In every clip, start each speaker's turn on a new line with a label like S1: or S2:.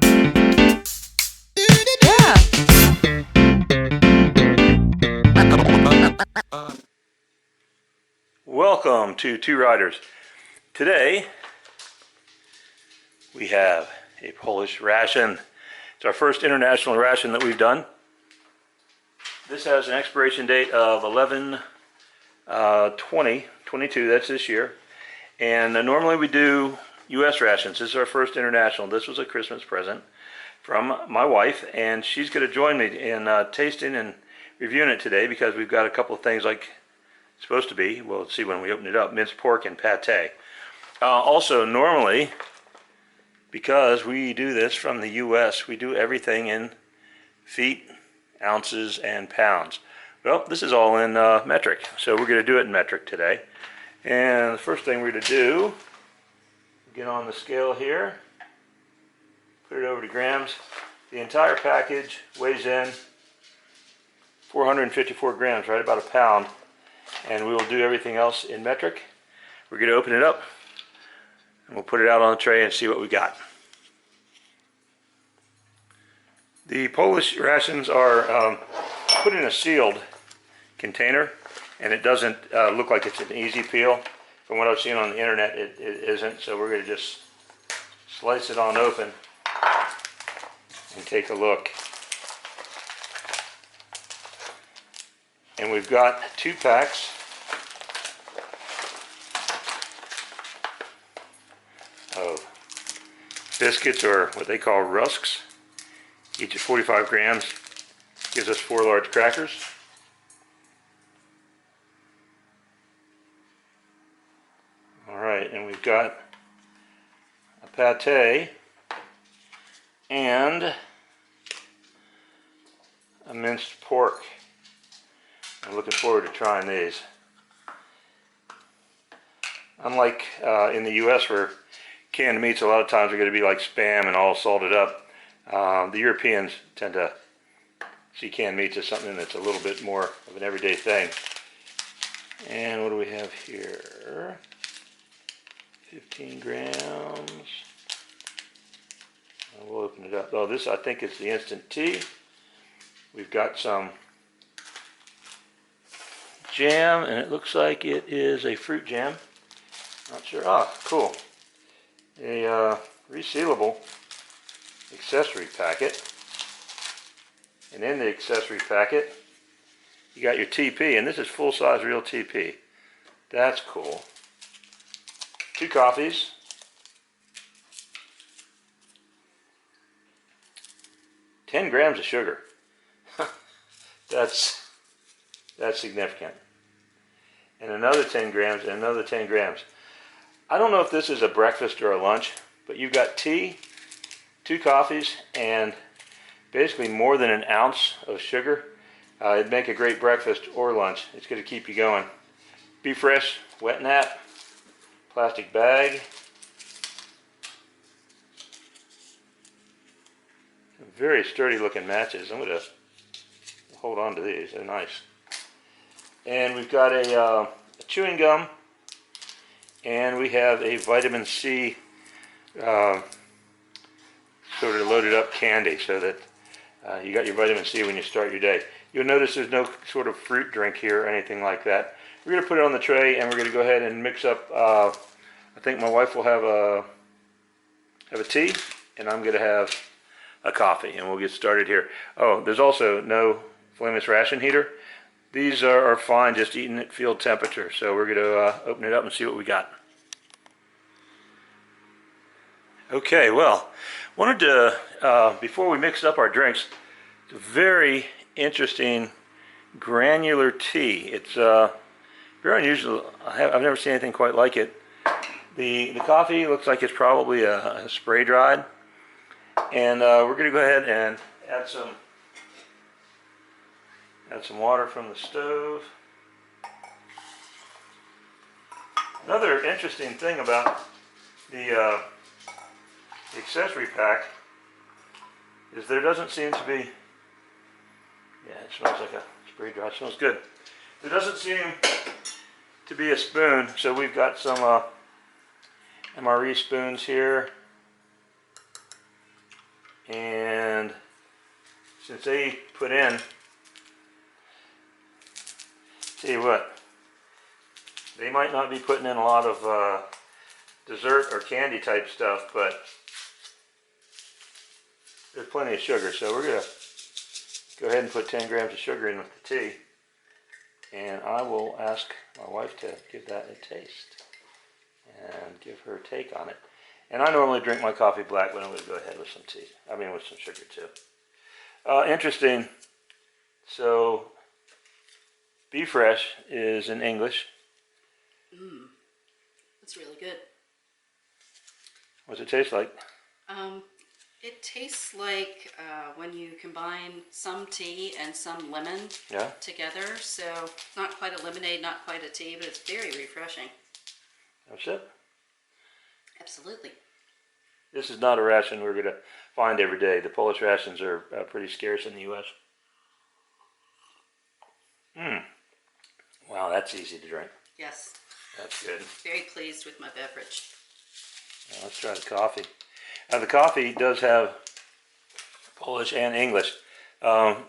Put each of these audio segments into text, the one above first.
S1: Yeah.
S2: Welcome to Two Riders. Today we have a Polish ration. It's our first international ration that we've done. This has an expiration date of 11/20/22. That's this year. And normally we do U.S. rations. This is our first international. This was a Christmas present from my wife, and she's going to join me in tasting and reviewing it today because we've got a couple of things like it's supposed to be. We'll see when we open it up. Minced pork and pate. Also, normally, because we do this from the U.S., we do everything in feet, ounces, and pounds. Well, this is all in metric, so we're going to do it in metric today. And the first thing we're going to do, get on the scale here, put it over to grams. The entire package weighs in 454 grams, right about a pound. And we will do everything else in metric. We're going to open it up, and we'll put it out on the tray and see what we got. The Polish rations are put in a sealed container, and it doesn't look like it's an easy peel. From what I've seen on the internet, it isn't, so we're going to just slice it on open and take a look. And we've got 2 packs of biscuits, or what they call rusks, each at 45 grams. Gives us 4 large crackers. Alright, and we've got a pate and a minced pork. I'm looking forward to trying these. Unlike in the U.S. where canned meats a lot of times are going to be like Spam and all salted up, the Europeans tend to see canned meats as something that's a little bit more of an everyday thing. And what do we have here? 15 grams. We'll open it up. Oh, this I think is the instant tea. We've got some jam, and it looks like it is a fruit jam. Not sure. Ah, cool. A resealable accessory packet. And in the accessory packet, you got your TP, and this is full-size real TP. That's cool. 2 coffees. 10 grams of sugar. That's significant. And another 10 grams, and another 10 grams. I don't know if this is a breakfast or a lunch, but you've got tea, 2 coffees, and basically more than an ounce of sugar. It'd make a great breakfast or lunch. It's going to keep you going. Be fresh, wet nap, plastic bag. Very sturdy looking matches. I'm going to hold on to these. They're nice. And we've got a chewing gum, and we have a vitamin C sort of loaded up candy, so that you got your vitamin C when you start your day. You'll notice there's no sort of fruit drink here or anything like that. We're going to put it on the tray, and we're going to go ahead and mix up. I think my wife will have a tea, and I'm going to have a coffee, and we'll get started here. Oh, there's also no flameless ration heater. These are fine, just eating at field temperature. So we're going to open it up and see what we got. Okay, well, wanted to, before we mix up our drinks, it's a very interesting granular tea. It's very unusual. I've never seen anything quite like it. The coffee looks like it's probably a spray dried. And we're going to go ahead and add some water from the stove. Another interesting thing about the accessory pack is there doesn't seem to be, yeah, it smells like a spray dry. It smells good. There doesn't seem to be a spoon, so we've got some MRE spoons here. And since they put in, tell you what, they might not be putting in a lot of dessert or candy type stuff, but there's plenty of sugar. So we're going to go ahead and put 10 grams of sugar in with the tea. And I will ask my wife to give that a taste and give her a take on it. And I normally drink my coffee black, but I'm going to go ahead with some tea. I mean with some sugar too. Interesting. So, Be Fresh is in English.
S1: That's really good.
S2: What's it taste like?
S1: It tastes like when you combine some tea and some lemon together. So not quite a lemonade, not quite a tea, but it's very refreshing.
S2: That's it?
S1: Absolutely.
S2: This is not a ration we're going to find every day. The Polish rations are pretty scarce in the U.S. Wow, that's easy to drink.
S1: Yes.
S2: That's good.
S1: Very pleased with my beverage.
S2: Now let's try the coffee. Now the coffee does have Polish and English. The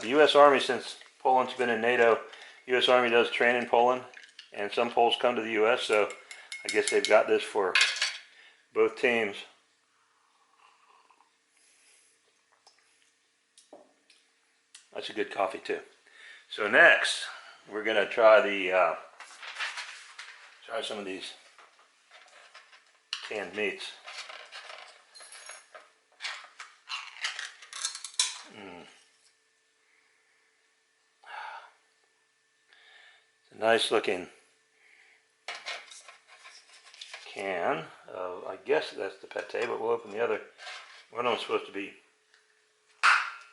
S2: U.S. Army, since Poland's been in NATO, U.S. Army does train in Poland, and some Poles come to the U.S., so I guess they've got this for both teams. That's a good coffee too. So next, we're gonna try try some of these canned meats. It's a nice looking can of, I guess that's the pate, but we'll open the other. One of them's supposed to be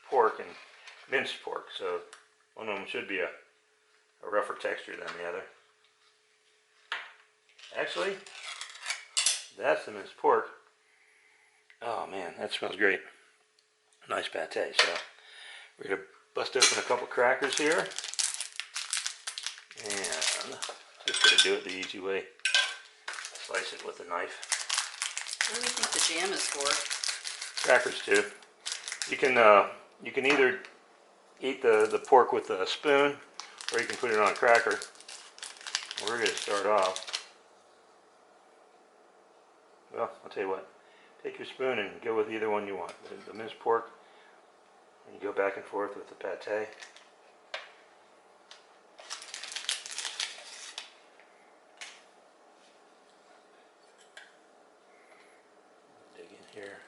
S2: pork and minced pork, so one of them should be a rougher texture than the other. Actually, that's the minced pork. Oh man, that smells great. Nice pate. So we're going to bust open a couple crackers here. And just going to do it the easy way. Slice it with a knife.
S1: What do we think the jam is for?
S2: Crackers too. You can either eat the pork with a spoon, or you can put it on a cracker. We're going to start off. Well, I'll tell you what. Take your spoon and go with either one you want. The minced pork, and you go back and forth with the pate. Dig in here.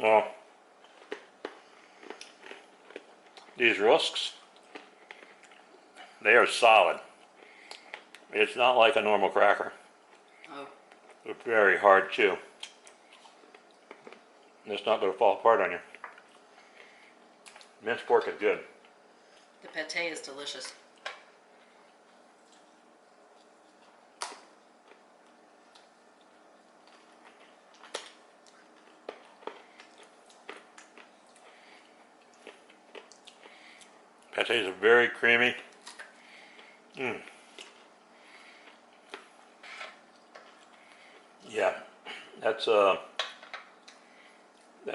S2: Well, these rusks, they are solid. It's not like a normal cracker.
S1: Oh.
S2: They're very hard too. It's not going to fall apart on you. Minced pork is good.
S1: The pate is delicious.
S2: Pates are very creamy. Yeah, that's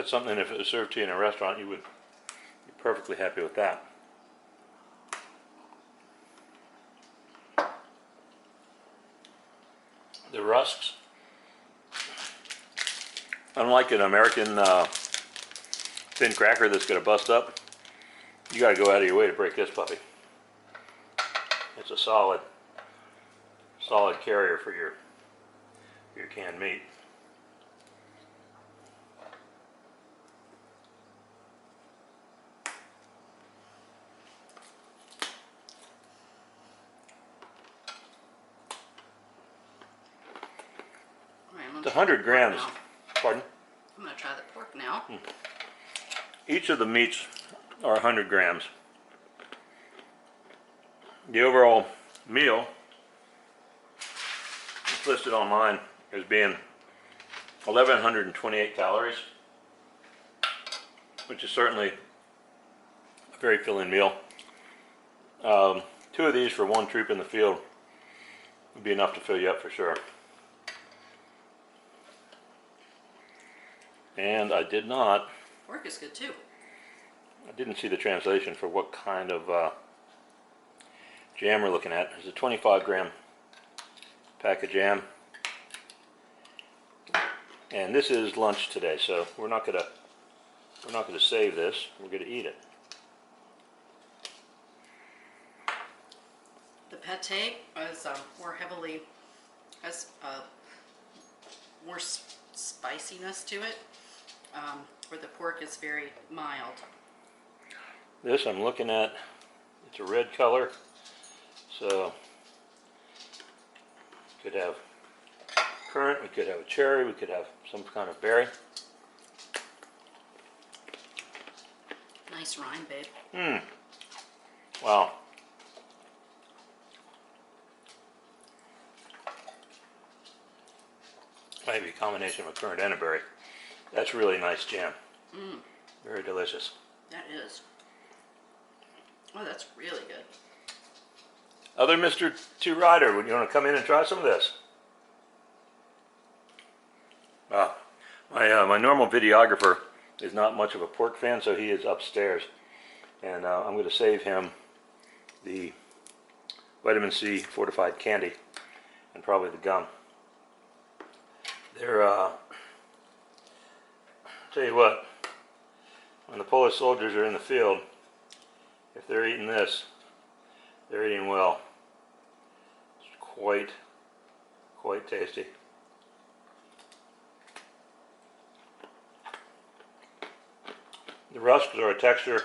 S2: something, if it was served to you in a restaurant, you would be perfectly happy with that. The rusks, unlike an American thin cracker that's going to bust up, you got to go out of your way to break this puppy. It's a solid carrier for your canned meat. It's 100 grams. Pardon?
S1: I'm going to try the pork now.
S2: Each of the meats are 100 grams. The overall meal is listed online as being 1,128 calories, which is certainly a very filling meal. 2 of these for 1 troop in the field would be enough to fill you up for sure. And I did not.
S1: Pork is good too.
S2: I didn't see the translation for what kind of jam we're looking at. There's a 25-gram pack of jam, and this is lunch today, so we're not gonna save this. We're gonna eat it.
S1: The pate is has more spiciness to it, where the pork is very mild.
S2: This I'm looking at, it's a red color, so we could have currant, we could have a cherry, we could have some kind of berry.
S1: Nice rind, babe.
S2: Wow. Maybe a combination of a currant and a berry. That's really nice jam. Very delicious.
S1: That is. Oh, that's really good.
S2: Other Mr. Two Rider, would you want to come in and try some of this? My normal videographer is not much of a pork fan, so he is upstairs, and I'm going to save him the vitamin C fortified candy and probably the gum. They're tell you what, when the Polish soldiers are in the field, if they're eating this, they're eating well. It's quite tasty. The rusks are a texture,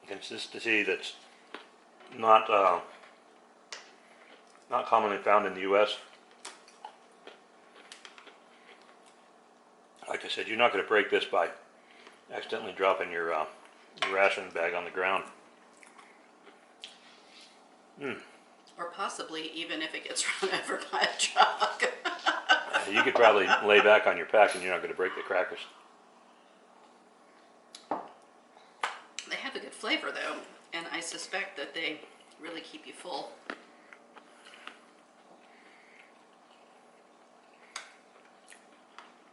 S2: consistency that's not commonly found in the U.S. Like I said, you're not going to break this by accidentally dropping your ration bag on the ground.
S1: Or possibly even if it gets run over by a truck.
S2: You could probably lay back on your pack and you're not going to break the crackers.
S1: They have a good flavor though, and I suspect that they really keep you full.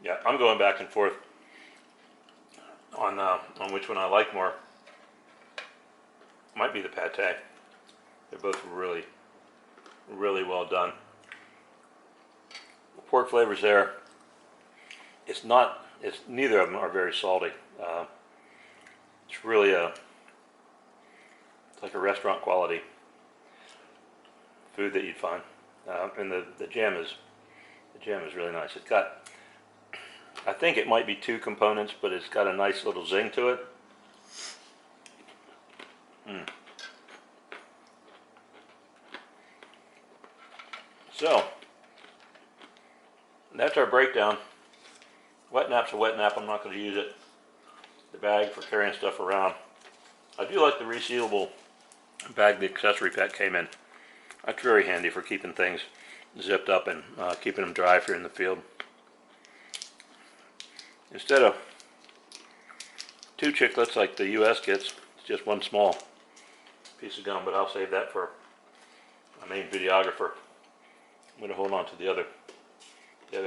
S2: Yeah, I'm going back and forth on which one I like more. Might be the pate. They're both really well done. The pork flavor's there. It's neither of them are very salty. It's really it's like a restaurant quality food that you'd find. And the jam is really nice. It's got, I think it might be 2 components, but it's got a nice little zing to it. So, that's our breakdown. Wet nap's a wet nap. I'm not going to use it. The bag for carrying stuff around. I do like the resealable bag the accessory pack came in. That's very handy for keeping things zipped up and keeping them dry if you're in the field. Instead of 2 chiclets like the US gets, it's just 1 small piece of gum, but I'll save that for my main videographer. I'm going to hold on to the other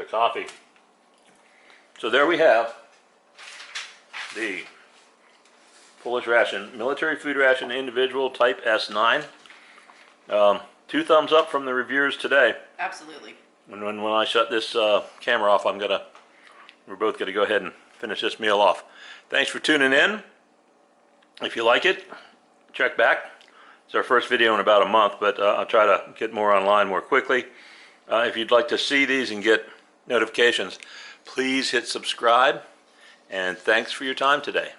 S2: coffee. So there we have the Polish ration, military food ration, individual type S-9. 2 thumbs up from the reviewers today.
S1: Absolutely.
S2: And when I shut this camera off, we're both going to go ahead and finish this meal off. Thanks for tuning in. If you like it, check back. It's our first video in about a month, but I'll try to get more online more quickly. If you'd like to see these and get notifications, please hit subscribe. And thanks for your time today.